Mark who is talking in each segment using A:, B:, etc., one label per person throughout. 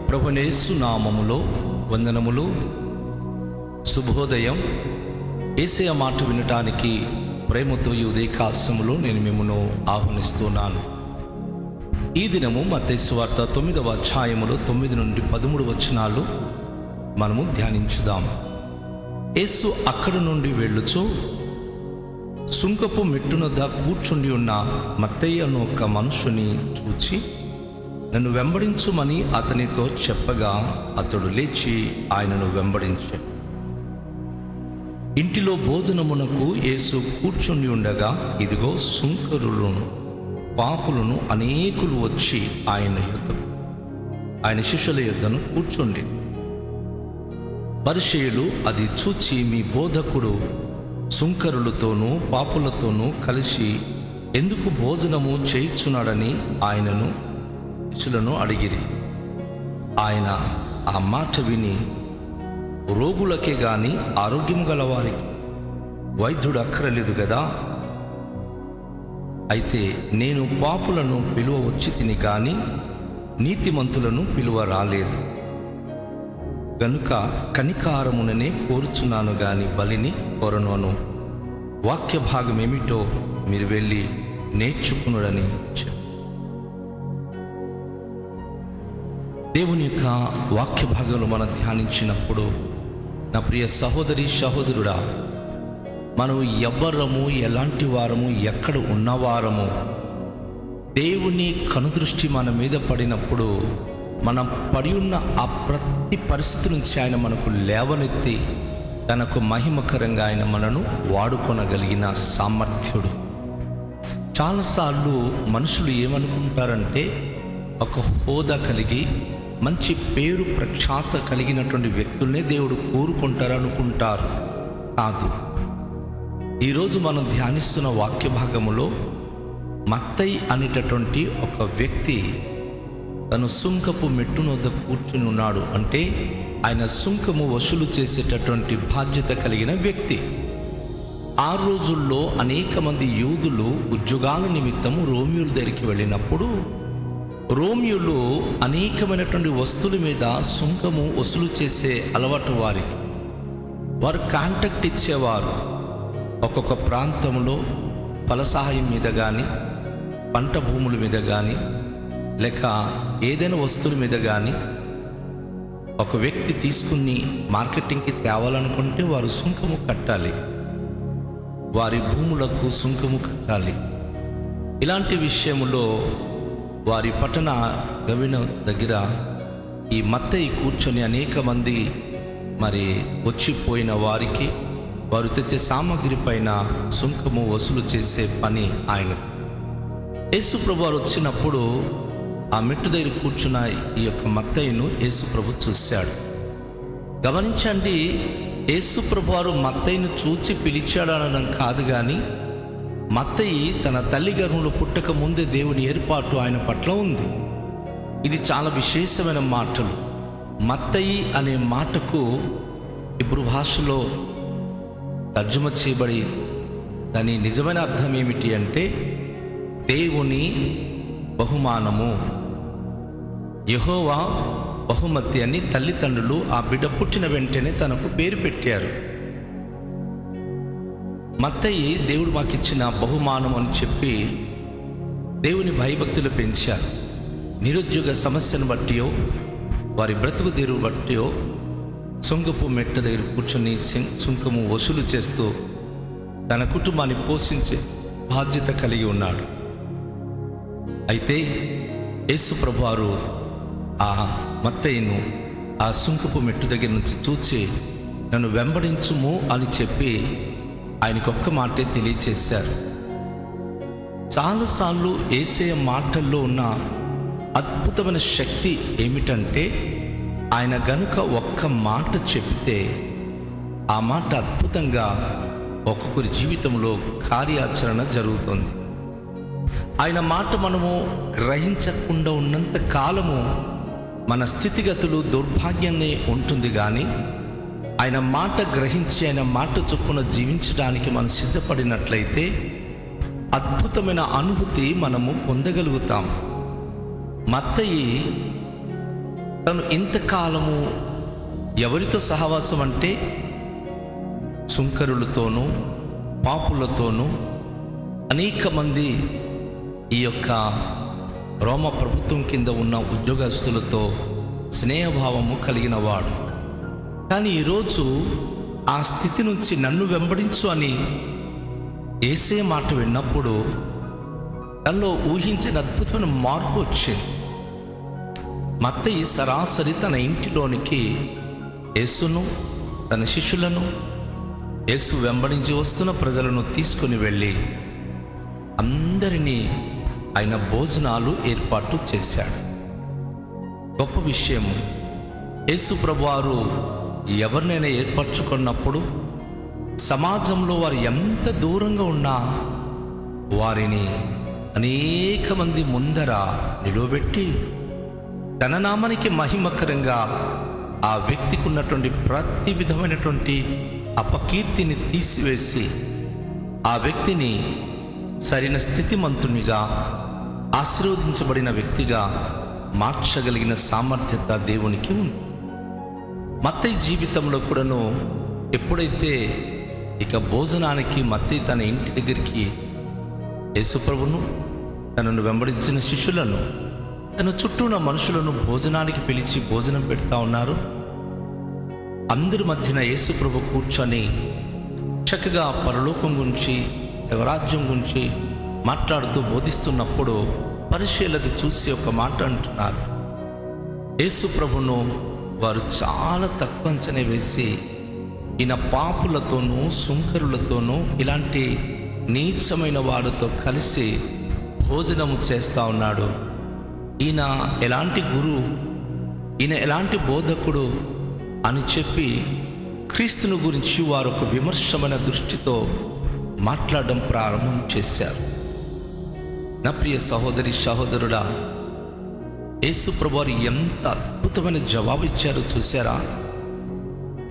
A: ప్రభునేసు నామములో వందనములు. శుభోదయం. యేసయ్య మాట వినటానికి ప్రేమతో ఈ ఉదయకాలములో నేను మిమ్మల్ని ఆహ్వానిస్తున్నాను. ఈ దినము మత్తయి సువార్త 9వ అధ్యాయములో 9 నుండి 13 వచనాలు మనము ధ్యానించుదాం. యేసు అక్కడి నుండి వెళ్ళుచు సుంకపు మెట్టునొద్ద కూర్చుండి ఉన్న మత్తయి అను ఒక మనుషుని చూచి నన్ను వెంబడించుమని అతనితో చెప్పగా అతడు లేచి ఆయనను వెంబడించాడు. ఇంటిలో భోజనమునకు యేసు కూర్చుండి ఉండగా ఇదిగో సుంకరులను పాపులను అనేకులు వచ్చి ఆయన శిష్యుల యొద్దను కూర్చుండి. పరిసయ్యులు అది చూచి, మీ బోధకుడు సుంకరులతోనూ పాపులతోనూ కలిసి ఎందుకు భోజనము చేయుచున్నాడని ఆయనను శిష్యులను అడిగిరి. ఆయన ఆ మాట విని, రోగులకే గాని ఆరోగ్యం గల వారికి వైద్యుడు అక్కరలేదు కదా, అయితే నేను పాపులను పిలువ వచ్చి తిని గాని నీతిమంతులను పిలువ రాలేదు, గనుక కనికారముననే కోరుచున్నాను గాని బలిని కోరను అను వాక్య భాగం ఏమిటో మీరు వెళ్ళి నేర్చుకునుడని చెప్పారు. దేవుని యొక్క వాక్య భాగంలో మనం ధ్యానించినప్పుడు, నా ప్రియ సహోదరి సహోదరుడా, మనం ఎవ్వరము, ఎలాంటి వారము, ఎక్కడ ఉన్నవారము, దేవుని కనుదృష్టి మన మీద పడినప్పుడు మనం పడి ఉన్న ఆ ప్రతి పరిస్థితి నుంచి ఆయన మనకు లేవనెత్తి తనకు మహిమకరంగా ఆయన మనను వాడుకొనగలిగిన సామర్థ్యుడు. చాలాసార్లు మనుషులు ఏమనుకుంటారంటే, ఒక హోదా కలిగి మంచి పేరు ప్రఖ్యాత కలిగినటువంటి వ్యక్తుల్నే దేవుడు కోరుకుంటారనుకుంటారు. కాదు. ఈరోజు మనం ధ్యానిస్తున్న వాక్య భాగములో మత్తయి అనేటటువంటి ఒక వ్యక్తి తను సుంకపు మెట్టున వద్ద కూర్చుని ఉన్నాడు. అంటే ఆయన సుంకము వసూలు చేసేటటువంటి బాధ్యత కలిగిన వ్యక్తి. ఆ రోజుల్లో అనేక మంది యూదులు ఉద్యోగాల నిమిత్తము రోమియోల దగ్గరికి వెళ్ళినప్పుడు రోమియోలు అనేకమైనటువంటి వస్తువుల మీద సుంకము వసూలు చేసే అలవాటు వారికి. వారు కాంట్రాక్ట్ ఇచ్చేవారు. ఒక్కొక్క ప్రాంతంలో ఫలసహాయం మీద కానీ, పంట భూముల మీద కానీ, లేక ఏదైనా వస్తువుల మీద కానీ ఒక వ్యక్తి తీసుకుని మార్కెటింగ్కి తేవాలనుకుంటే వారు సుంకము కట్టాలి, వారి భూములకు సుంకము కట్టాలి. ఇలాంటి విషయంలో వారి పట్టణ గవిన దగ్గర ఈ మత్తయి కూర్చొని అనేక మంది మరి వచ్చిపోయిన వారికి వారు తెచ్చే సామాగ్రి పైన సుంకము వసూలు చేసే పని ఆయన. యేసుప్రభు వారు వచ్చినప్పుడు ఆ మెట్టు దగ్గర కూర్చున్న ఈ యొక్క మత్తయిను యేసుప్రభు చూశాడు. గమనించండి, యేసుప్రభు వారు మత్తయిను చూచి పిలిచాడు అనడం కాదు, కానీ మత్తయి తన తల్లి గర్భంలో పుట్టక ముందే దేవుని ఏర్పాటు ఆయన పట్ల ఉంది. ఇది చాలా విశేషమైన మాటలు. మత్తయి అనే మాటకు ఇబ్రూ భాషలో తర్జుమ చేయబడి దాని నిజమైన అర్థం ఏమిటి అంటే దేవుని బహుమానము, యెహోవా బహుమతి అని తల్లిదండ్రులు ఆ బిడ్డ పుట్టిన వెంటనే తనకు పేరు పెట్టారు. మత్తయి దేవుడు మాకిచ్చిన బహుమానం అని చెప్పి దేవుని భయభక్తులు పెంచారు. నిరుద్యోగ సమస్యను బట్టియో వారి బ్రతుకు తెరువు బట్టియో సుంకపు మెట్ట దగ్గర కూర్చొని సుంకము వసూలు చేస్తూ తన కుటుంబాన్ని పోషించే బాధ్యత కలిగి ఉన్నాడు. అయితే యేసుప్రభు వారు ఆ మత్తయిను ఆ సుంకపు మెట్టు దగ్గర నుంచి చూచి నన్ను వెంబడించుము అని చెప్పి ఆయనకు ఒక్క మాటే తెలియచేశారు. చాలాసార్లు యేసయ్య మాటల్లో ఉన్న అద్భుతమైన శక్తి ఏమిటంటే, ఆయన గనుక ఒక్క మాట చెబితే ఆ మాట అద్భుతంగా ఒక్కొక్కరి జీవితంలో కార్యాచరణ జరుగుతుంది. ఆయన మాట మనము గ్రహించకుండా ఉన్నంత కాలము మన స్థితిగతులు దౌర్భాగ్యాన్ని ఉంటుంది, కానీ ఆయన మాట గ్రహించి ఆయన మాట చొప్పున జీవించడానికి మనం సిద్ధపడినట్లయితే అద్భుతమైన అనుభూతి మనము పొందగలుగుతాం. మత్తయి తను ఇంతకాలము ఎవరితో సహవాసం అంటే సుంకరులతోనూ పాపులతోనూ అనేక మంది ఈ యొక్క రోమ ప్రభుత్వం కింద ఉన్న ఉద్యోగస్తులతో స్నేహభావము కలిగిన వాడు. కానీ ఈరోజు ఆ స్థితి నుంచి నన్ను వెంబడించు అని యేసే మాట విన్నప్పుడు తనలో ఊహించిన అద్భుతమైన మార్పు వచ్చింది. మత్తయి సరాసరి తన ఇంటిలోనికి యేసును, తన శిష్యులను, యేసు వెంబడించి వస్తున్న ప్రజలను తీసుకుని వెళ్ళి అందరినీ ఆయన భోజనాలు ఏర్పాటు చేశాడు. గొప్ప విషయం, యేసు ప్రభువారు ఎవరినైనా ఏర్పరచుకున్నప్పుడు సమాజంలో వారు ఎంత దూరంగా ఉన్నా వారిని అనేక మంది ముందర నిలువబెట్టి తన నామానికి మహిమకరంగా ఆ వ్యక్తికి ఉన్నటువంటి ప్రతి విధమైనటువంటి అపకీర్తిని తీసివేసి ఆ వ్యక్తిని సరైన స్థితిమంతునిగా, ఆశీర్వదించబడిన వ్యక్తిగా మార్చగలిగిన సామర్థ్యత దేవునికి ఉంది. మత్తయి జీవితంలో కూడాను ఎప్పుడైతే ఇక భోజనానికి మత్తయి తన ఇంటి దగ్గరికి యేసుప్రభును, తనను వెంబడించిన శిష్యులను, తన చుట్టూ ఉన్న మనుషులను భోజనానికి పిలిచి భోజనం పెడతా ఉన్నారు. అందరి మధ్యన యేసుప్రభు కూర్చొని చక్కగా పరలోకం గురించి, రాజ్యం గురించి మాట్లాడుతూ బోధిస్తున్నప్పుడు పరిశీలది చూసి ఒక మాట అంటున్నారు. యేసుప్రభును వారు చాలా తక్కువ అంచనా వేసి ఈయన పాపులతోనూ సుంకరులతోనూ ఇలాంటి నీచమైన వారితో కలిసి భోజనము చేస్తూ ఉన్నాడు. ఈయన ఎలాంటి గురువు, ఈయన ఎలాంటి బోధకుడు అని చెప్పి క్రీస్తుని గురించి వారు ఒక విమర్శమైన దృష్టితో మాట్లాడడం ప్రారంభం చేశారు. నా ప్రియ సహోదరి సహోదరుడా, యేసు ప్రభువారు ఎంత అద్భుతమైన జవాబు ఇచ్చారో చూసారా?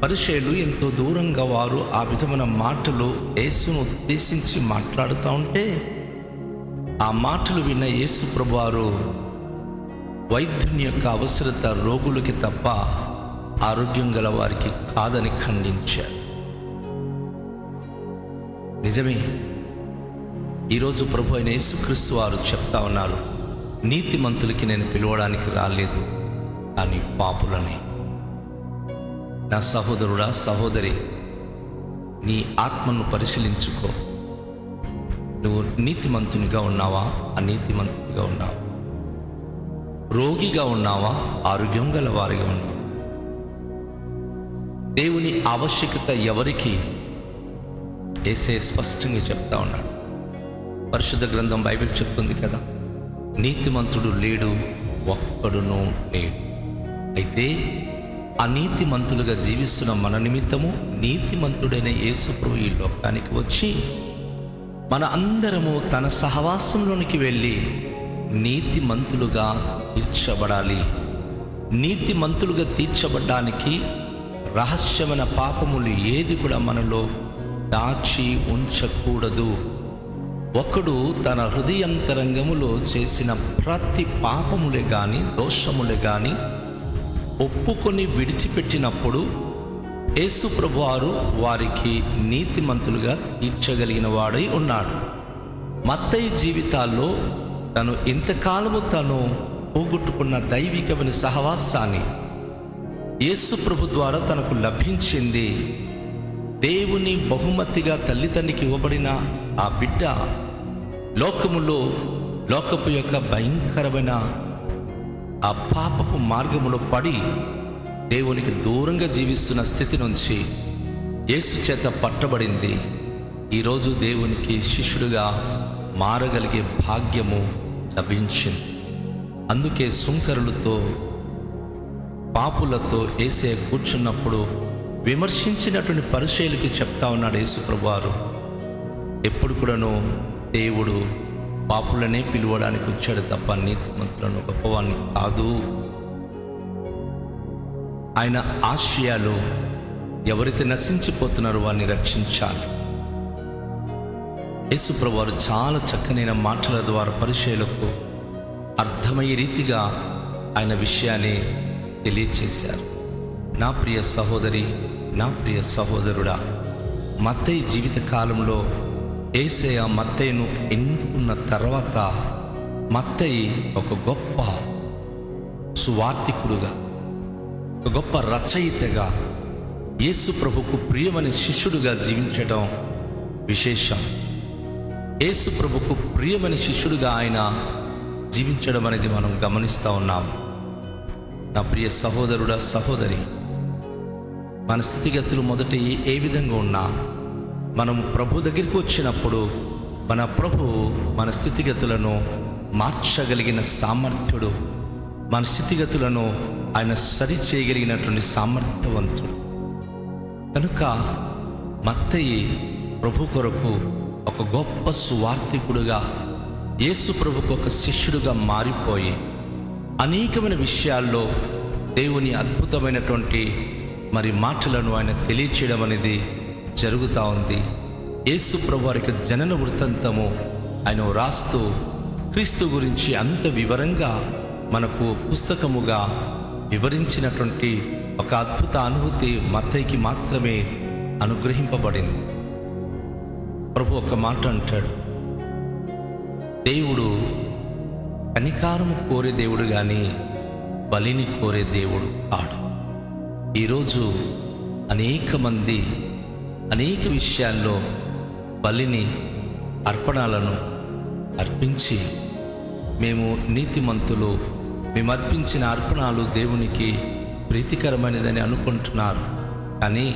A: పరిసయ్యులు ఎంతో దూరంగా వారు ఆ విధమైన మాటలు యేసును ఉద్దేశించి మాట్లాడుతూ ఉంటే ఆ మాటలు విన్న యేసు ప్రభువారు వైద్యుని యొక్క అవసరత రోగులకి తప్ప ఆరోగ్యం గల వారికి కాదని ఖండించారు. నిజమే, ఈరోజు ప్రభు అయిన యేసుక్రీస్తు వారు చెప్తా ఉన్నారు, నీతిమంతులకి నేను పిలవడానికి రాలేదు, కానీ పాపులనే. నా సహోదరుడా, సహోదరి, నీ ఆత్మను పరిశీలించుకో. నువ్వు నీతిమంతునిగా ఉన్నావా, అనీతిమంతునిగా ఉన్నావా? రోగిగా ఉన్నావా, ఆరోగ్యం గల వారిగా ఉన్నావా? దేవుని ఆవశ్యకత ఎవరికి? యేసే స్పష్టంగా చెప్తా ఉన్నాడు. పరిశుద్ధ గ్రంథం బైబిల్ చెప్తుంది కదా, నీతిమంతుడు లేడు, ఒక్కడునూ లేడు. అయితే అనీతిమంతులుగా జీవిస్తున్న మన నిమిత్తము నీతిమంతుడైన యేసు ప్రభు ఈ లోకానికి వచ్చి మన అందరము తన సహవాసంలోనికి వెళ్ళి నీతిమంతులుగా తీర్చబడాలి. నీతిమంతులుగా తీర్చబడ్డానికి రహస్యమైన పాపములు ఏది కూడా మనలో దాచి ఉంచకూడదు. ఒకడు తన హృదయంతరంగములో చేసిన ప్రతి పాపములే గాని దోషములే గాని ఒప్పుకొని విడిచిపెట్టినప్పుడు యేసు ప్రభువారు వారికి నీతిమంతులుగా తీర్చగలిగిన వాడై ఉన్నాడు. మత్తయి జీవితాల్లో తను ఇంతకాలము తను పోగొట్టుకున్న దైవికమైన సహవాసాన్ని యేసు ప్రభు ద్వారా తనకు లభించింది. దేవుని బహుమతిగా తల్లిదండ్రికి ఇవ్వబడిన ఆ బిడ్డ లోకపు యొక్క భయంకరమైన ఆ పాపపు మార్గములో పడి దేవునికి దూరంగా జీవిస్తున్న స్థితి నుంచి యేసు చేత పట్టబడింది. ఈరోజు దేవునికి శిష్యుడిగా మారగలిగే భాగ్యము లభించింది. అందుకే సుంకరులతో పాపులతో యేసే కూర్చున్నప్పుడు విమర్శించినటువంటి పరిసయ్యులకి చెప్తా ఉన్నాడు యేసు ప్రభువారు, ఎప్పుడు కూడాను దేవుడు పాపులనే పిలువడానికి వచ్చాడు తప్ప నీతిమంతులను గొప్పవాణ్ణి కాదు. ఆయన ఆశయాలు ఎవరైతే నశించిపోతున్నారో వారిని రక్షించాలి. యేసు ప్రభువారు చాలా చక్కనైన మాటల ద్వారా పరిసయ్యులకు అర్థమయ్యే రీతిగా ఆయన విషయాన్ని తెలియచేశారు. నా ప్రియ సహోదరి, నా ప్రియ సహోదరుడా, మత్తయి జీవిత కాలంలో యేసయ్య మత్తయిను ఎన్నుకున్న తర్వాత మత్తయి ఒక గొప్ప సువార్తికుడుగా, ఒక గొప్ప రచయితగా, యేసు ప్రభుకు ప్రియమైన శిష్యుడుగా జీవించడం విశేషం. యేసు ప్రభుకు ప్రియమైన శిష్యుడిగా ఆయన జీవించడం అనేది మనం గమనిస్తూ ఉన్నాం. నా ప్రియ సహోదరుడా, సహోదరి, మన స్థితిగతులు మొదట ఏ విధంగా ఉన్నా మనం ప్రభు దగ్గరికి వచ్చినప్పుడు మన ప్రభు మన స్థితిగతులను మార్చగలిగిన సామర్థ్యుడు, మన స్థితిగతులను ఆయన సరి చేయగలిగినటువంటి సామర్థ్యవంతుడు. కనుక మత్తయి ప్రభు కొరకు ఒక గొప్ప సువార్తికుడుగా, యేసు ప్రభుకు ఒక శిష్యుడుగా మారిపోయి అనేకమైన విషయాల్లో దేవుని అద్భుతమైనటువంటి మాటలను ఆయన తెలియచేయడం అనేది జరుగుతూ ఉంది. యేసు ప్రభు వారికి జనన వృత్తాంతము ఆయన రాస్తూ క్రీస్తు గురించి అంత వివరంగా మనకు పుస్తకముగా వివరించినటువంటి ఒక అద్భుత అనుభూతి మత్తయికి మాత్రమే అనుగ్రహింపబడింది. ప్రభు ఒక మాట అంటాడు, దేవుడు కనికారము కోరే దేవుడు కానీ బలిని కోరే దేవుడు కాడు. ఈరోజు అనేక మంది అనేక విషయాల్లో బలిని, అర్పణాలను అర్పించి మేము నీతిమంతులు, మేము అర్పించిన అర్పణలు దేవునికి ప్రీతికరమైనదని అనుకుంటున్నారు. కానీ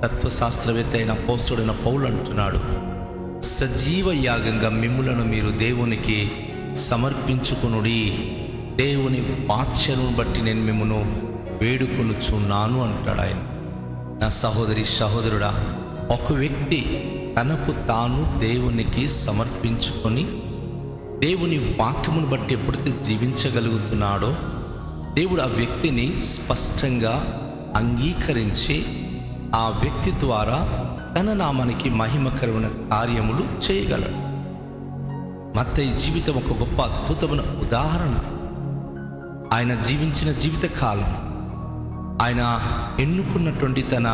A: తత్వశాస్త్రవేత్త అయిన అపోస్తలుడైన పౌలు అంటున్నాడు, సజీవ యాగంగా మిమ్ములను మీరు దేవునికి సమర్పించుకొనుడి, దేవుని వాత్సల్యమును బట్టి నేను మిమ్మును వేడుకొనుచున్నాను అంటాడు ఆయన. నా సహోదరి, సహోదరుడా, ఒక వ్యక్తి తనకు తాను దేవునికి సమర్పించుకొని దేవుని వాక్యమును బట్టి ఎప్పుడైతే జీవించగలుగుతున్నాడో దేవుడు ఆ వ్యక్తిని స్పష్టంగా అంగీకరించి ఆ వ్యక్తి ద్వారా తన నామానికి మహిమకరమైన కార్యములు చేయగలడు. మత్తయి జీవితం ఒక గొప్ప అద్భుతమైన ఉదాహరణ. ఆయన జీవించిన జీవిత కాలం, ఆయన ఎన్నుకున్నటువంటి తన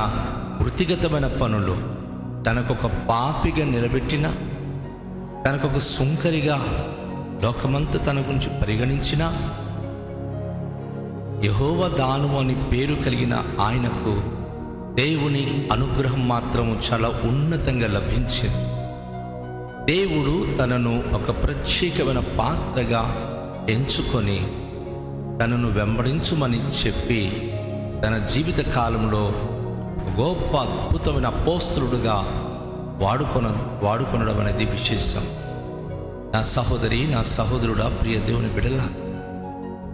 A: వృత్తిగతమైన పనులు, తనకొక పాపిగా నిలబెట్టిన, తనకొక సుంకరిగా లోకమంతా తన గురించి పరిగణించిన, యెహోవా దానము అని పేరు కలిగిన ఆయనకు దేవుని అనుగ్రహం మాత్రము చాలా ఉన్నతంగా లభించింది. దేవుడు తనను ఒక ప్రత్యేకమైన పాత్రగా ఎంచుకొని తనను వెంబడించుమని చెప్పి తన జీవిత కాలంలో గొప్ప అద్భుతమైన అపోస్తలుడుగా వాడుకొనడం అనేది విశేషం. నా సహోదరి, నా సహోదరుడా, ప్రియ దేవుని బిడ్డలా,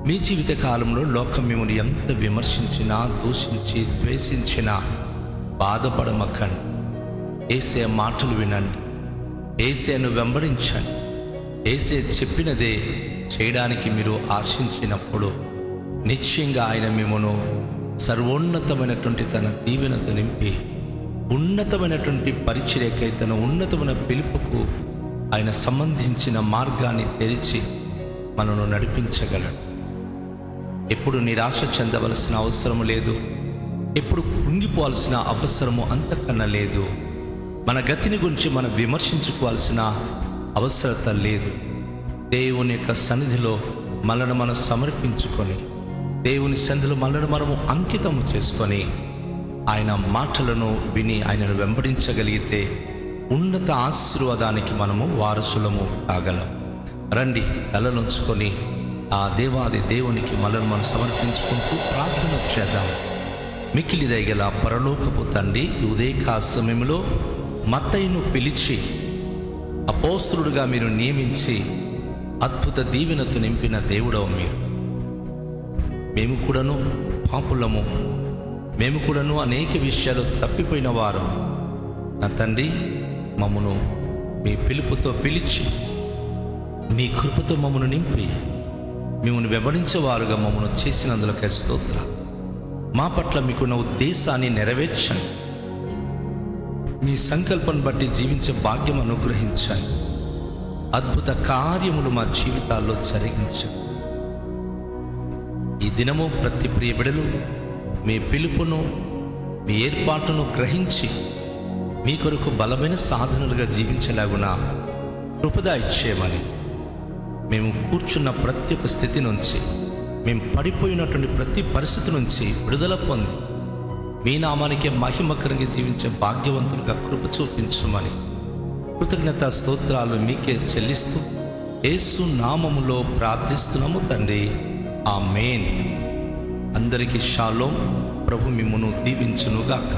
A: మీ జీవిత కాలంలో లోకం మిమ్మల్ని ఎంత విమర్శించినా, దూషించి, ద్వేషించినా బాధపడమక్కండి. యేసయ్య మాటలు వినండి, యేసయ్యను వెంబడించండి. యేసయ్య చెప్పినదే చేయడానికి మీరు ఆశించినప్పుడు నిశ్చయంగా ఆయన మిమ్మను సర్వోన్నతమైనటువంటి తన దీవెనతో నింపి ఉన్నతమైనటువంటి పరిచర్యకై, తన ఉన్నతమైన పిలుపుకు ఆయన సంబంధించిన మార్గాన్ని తెరిచి మనను నడిపించగలడు. ఎప్పుడు నిరాశ చెందవలసిన అవసరము లేదు, ఎప్పుడు కృంగిపోవాల్సిన అవసరము అంతకన్నా లేదు. మన గతిని గురించి మనం విమర్శించుకోవాల్సిన అవసరత లేదు. దేవుని యొక్క సన్నిధిలో మనను మనం సమర్పించుకొని, దేవుని సన్నిధిలో మనను మనము అంకితము చేసుకొని ఆయన మాటలను విని ఆయనను వెంబడించగలిగితే ఉన్నత ఆశీర్వాదానికి మనము వారసులము కాగలం. రండి, తలనుంచుకొని ఆ దేవాది దేవునికి మనను మనం సమర్పించుకుంటూ ప్రార్థన చేద్దాం. మిక్కిలి దయగల పరలోకపు తండ్రి, ఈ ఉదయకాల సమయంలో మత్తయిను పిలిచి అపోస్తలుడుగా మీరు నియమించి అద్భుత దీవెనతో నింపిన దేవుడవు మీరు. మేము కూడాను పాపులము, మేము కూడాను అనేక విషయాలు తప్పిపోయిన వారు. నా తండ్రి, మమ్మను మీ పిలుపుతో పిలిచి మీ కృపతో మమ్మను నింపి మిమ్మల్ని వెంబడించేవారుగా మమ్మను చేసినందులకే స్తోత్రం. మా పట్ల మీకున్న ఉద్దేశాన్ని నెరవేర్చండి. మీ సంకల్పం బట్టి జీవించే భాగ్యం అనుగ్రహించండి. అద్భుత కార్యములు మా జీవితాల్లో జరిగించండి. ఈ దినము ప్రతి ప్రియ బిడలు మీ పిలుపును, మీ ఏర్పాటును గ్రహించి మీ కొరకు బలమైన సాధనలుగా జీవించేలాగున కృపద ఇచ్చేయమని, మేము కూర్చున్న ప్రతి ఒక్క స్థితి నుంచి, మేము పడిపోయినటువంటి ప్రతి పరిస్థితి నుంచి విడుదల పొంది మీ నామానికే మహిమకరంగా జీవించే భాగ్యవంతులుగా కృప చూపించమని కృతజ్ఞత స్తోత్రాలు మీకే చెల్లిస్తూ యేసు నామములో ప్రార్థిస్తున్నాము తండ్రి, ఆమేన్. అందరికీ షాలోం. ప్రభు మిమ్మును దీవించునుగాక.